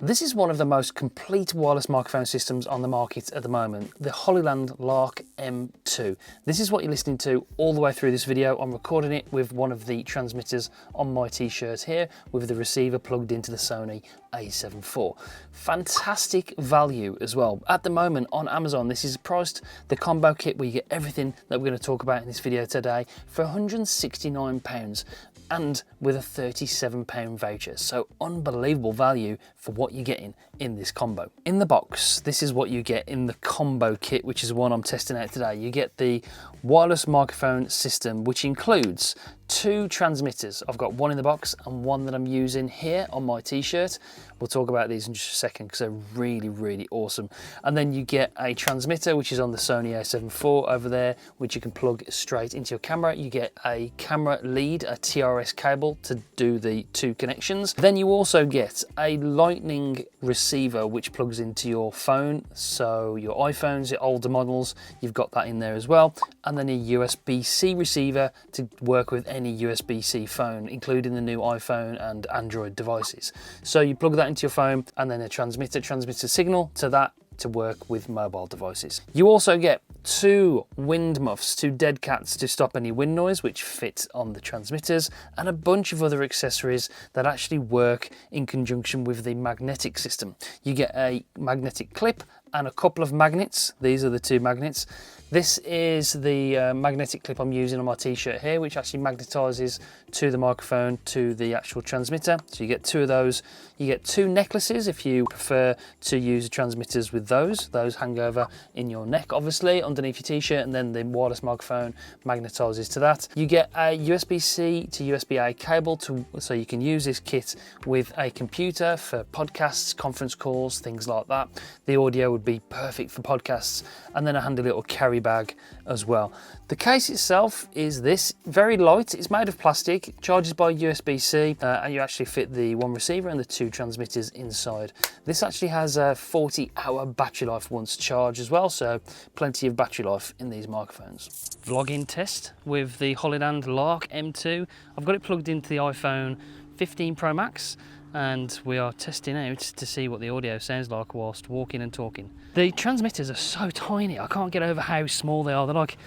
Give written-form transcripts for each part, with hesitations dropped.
This is one of the most complete wireless microphone systems on the market at the moment, the Hollyland Lark M2. This is what you're listening to all the way through this video. I'm recording it with one of the transmitters on my t-shirt here with the receiver plugged into the Sony A7 IV. Fantastic value as well. At the moment on Amazon, this is priced, the combo kit where you get everything that we're going to talk about in this video today, for £169 and with a £37 voucher. So unbelievable value for what you're getting in this combo. In the box, this is what you get in the combo kit, which is the one I'm testing out today. You get the wireless microphone system, which includes 2 transmitters. I've got one in the box and one that I'm using here on my t-shirt. We'll talk about these in just a second because they're really, really awesome. And then you get a transmitter, which is on the Sony A7 IV over there, which you can plug straight into your camera. You get a camera lead, a TRS cable to do the 2 connections. Then you also get a lightning receiver, which plugs into your phone. So your iPhones, your older models, you've got that in there as well. And then a USB-C receiver to work with any USB-C phone, including the new iPhone and Android devices. So you plug that into your phone and then a transmitter transmits a signal to that to work with mobile devices. You also get 2 wind muffs, 2 dead cats to stop any wind noise, which fit on the transmitters, and a bunch of other accessories that actually work in conjunction with the magnetic system. You get a magnetic clip and a couple of magnets. These are the 2 magnets. This is the magnetic clip I'm using on my t-shirt here, which actually magnetizes to the microphone, to the actual transmitter. So you get 2 of those. You get 2 necklaces if you prefer to use transmitters with those. Those hang over in your neck, obviously, underneath your t-shirt, and then the wireless microphone magnetizes to that. You get a USB-C to USB-A cable so you can use this kit with a computer for podcasts, conference calls, things like that. The audio would be perfect for podcasts, and then a handy little carry bag as well. The case itself is this, very light. It's made of plastic, charges by USB-C, and you actually fit the 1 receiver and the 2 transmitters inside. This actually has a 40-hour battery life once charged as well, so plenty of battery life in these microphones. Vlogging test with the Hollyland Lark M2. I've got it plugged into the iPhone 15 Pro Max, and we are testing out to see what the audio sounds like whilst walking and talking. The transmitters are so tiny, I can't get over how small they are. They're like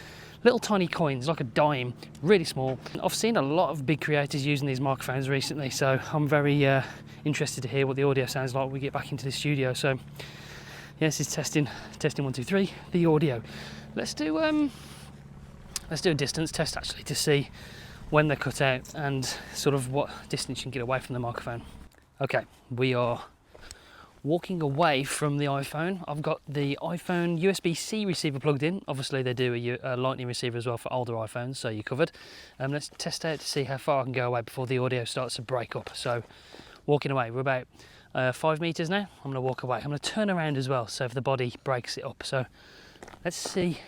little tiny coins, like a dime, really small. I've seen a lot of big creators using these microphones recently, so I'm very interested to hear what the audio sounds like when we get back into the studio. So yes, it's testing 1, 2, 3, the audio. Let's do a distance test actually to see when they're cut out and sort of what distance you can get away from the microphone. Okay, we are walking away from the iPhone. I've got the iPhone USB-C receiver plugged in. Obviously they do a lightning receiver as well for older iPhones, so you're covered. Let's test out to see how far I can go away before the audio starts to break up. So walking away, we're about 5 meters now. I'm going to walk away. I'm going to turn around as well, so if the body breaks it up. So let's see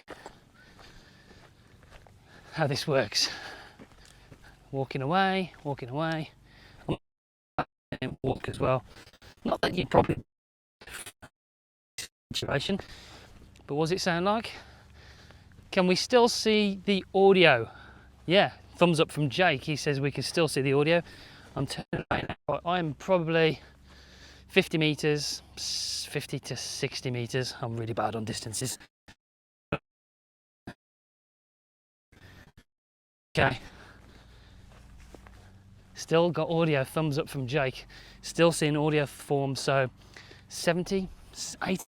how this works. Walking away, and walk as well. Not that you probably situation, but what does it sound like? Can we still see the audio? Yeah, thumbs up from Jake. He says we can still see the audio. I'm turning right now. I'm probably 50 meters, 50 to 60 meters. I'm really bad on distances. Okay. Still got audio, thumbs up from Jake. Still seeing audio form, so 70, 80.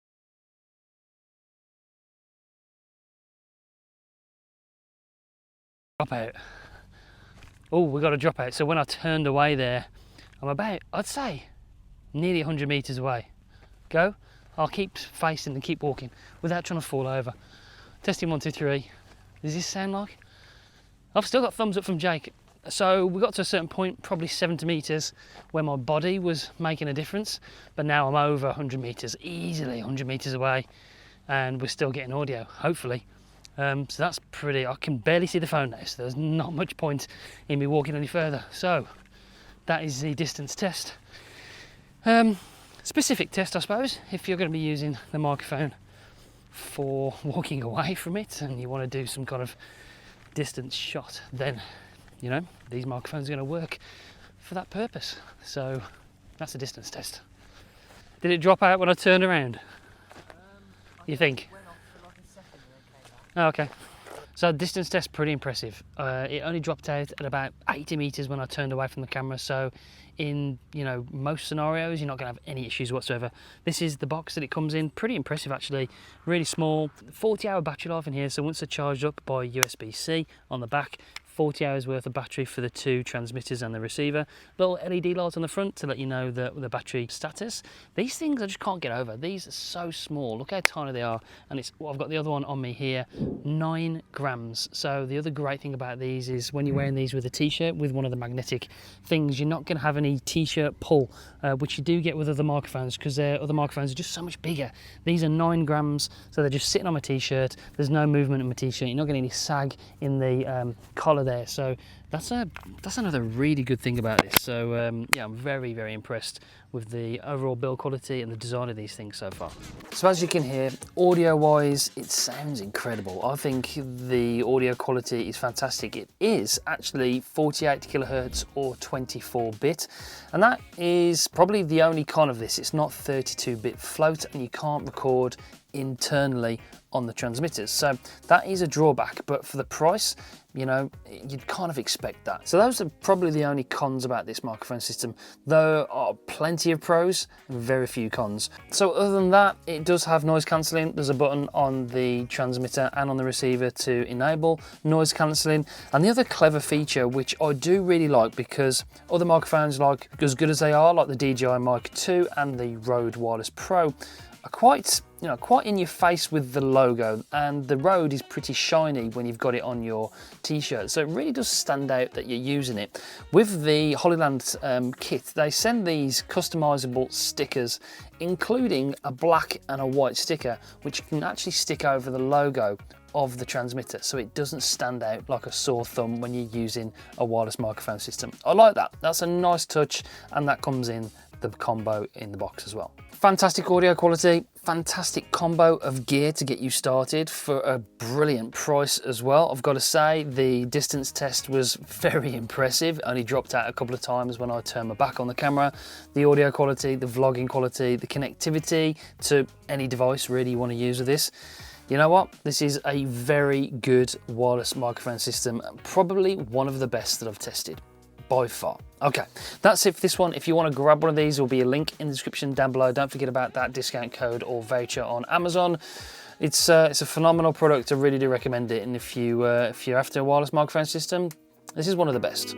Drop out. Oh, we got a drop out. So when I turned away there, I'm about, I'd say, nearly 100 meters away. Go. I'll keep facing and keep walking without trying to fall over. Testing 1, 2, 3. Does this sound like? I've still got thumbs up from Jake. So we got to a certain point, probably 70 meters, where my body was making a difference, but now I'm over 100 meters, easily 100 meters away, and we're still getting audio, hopefully. So that's pretty, I can barely see the phone now, so there's not much point in me walking any further. So that is the distance test. Specific test, I suppose, if you're going to be using the microphone for walking away from it and you want to do some kind of distance shot, then you know these microphones are going to work for that purpose. So that's a distance test. Did it drop out when I turned around? You think? Oh, okay. So distance test, pretty impressive. It only dropped out at about 80 meters when I turned away from the camera. So in, you know, most scenarios, you're not gonna have any issues whatsoever. This is the box that it comes in. Pretty impressive, actually. Really small, 40-hour battery life in here. So once they're charged up by USB-C on the back, 40 hours worth of battery for the two transmitters and the receiver. Little LED lights on the front to let you know the battery status. These things I just can't get over. These are so small. Look how tiny they are. And it's, well, I've got the other one on me here, 9 grams. So the other great thing about these is when you're wearing these with a t-shirt with one of the magnetic things, you're not going to have any t-shirt pull, which you do get with other microphones, because other microphones are just so much bigger. These are 9 grams, so they're just sitting on my t-shirt. There's no movement in my t-shirt. You're not getting any sag in the collar there. So that's another really good thing about this. So yeah, I'm very, very impressed with the overall build quality and the design of these things so far. So as you can hear, audio wise, it sounds incredible. I think the audio quality is fantastic. It is actually 48 kilohertz or 24-bit, and that is probably the only con of this. It's not 32-bit float, and you can't record internally on the transmitters, so that is a drawback. But for the price, you know, you'd kind of expect that. So those are probably the only cons about this microphone system. There are plenty of pros and very few cons. So other than that, it does have noise cancelling. There's a button on the transmitter and on the receiver to enable noise cancelling. And the other clever feature, which I do really like, because other microphones, like as good as they are, like the DJI Mic 2 and the Rode Wireless Pro, are quite, you know, quite in your face with the logo, and the Rode is pretty shiny when you've got it on your t-shirt, so it really does stand out that you're using it. With the Hollyland kit, they send these customizable stickers, including a black and a white sticker, which can actually stick over the logo of the transmitter, so it doesn't stand out like a sore thumb when you're using a wireless microphone system. I like that. That's a nice touch, and that comes in the combo in the box as well. Fantastic audio quality, fantastic combo of gear to get you started for a brilliant price as well. I've got to say, the distance test was very impressive. Only dropped out a couple of times when I turned my back on the camera. The audio quality, the vlogging quality, the connectivity to any device really you want to use with this. You know what? This is a very good wireless microphone system, probably one of the best that I've tested by far. Okay, that's it for this one. If you want to grab one of these, there will be a link in the description down below. Don't forget about that discount code or voucher on Amazon. It's a phenomenal product. I really do recommend it. And if you're after a wireless microphone system, this is one of the best.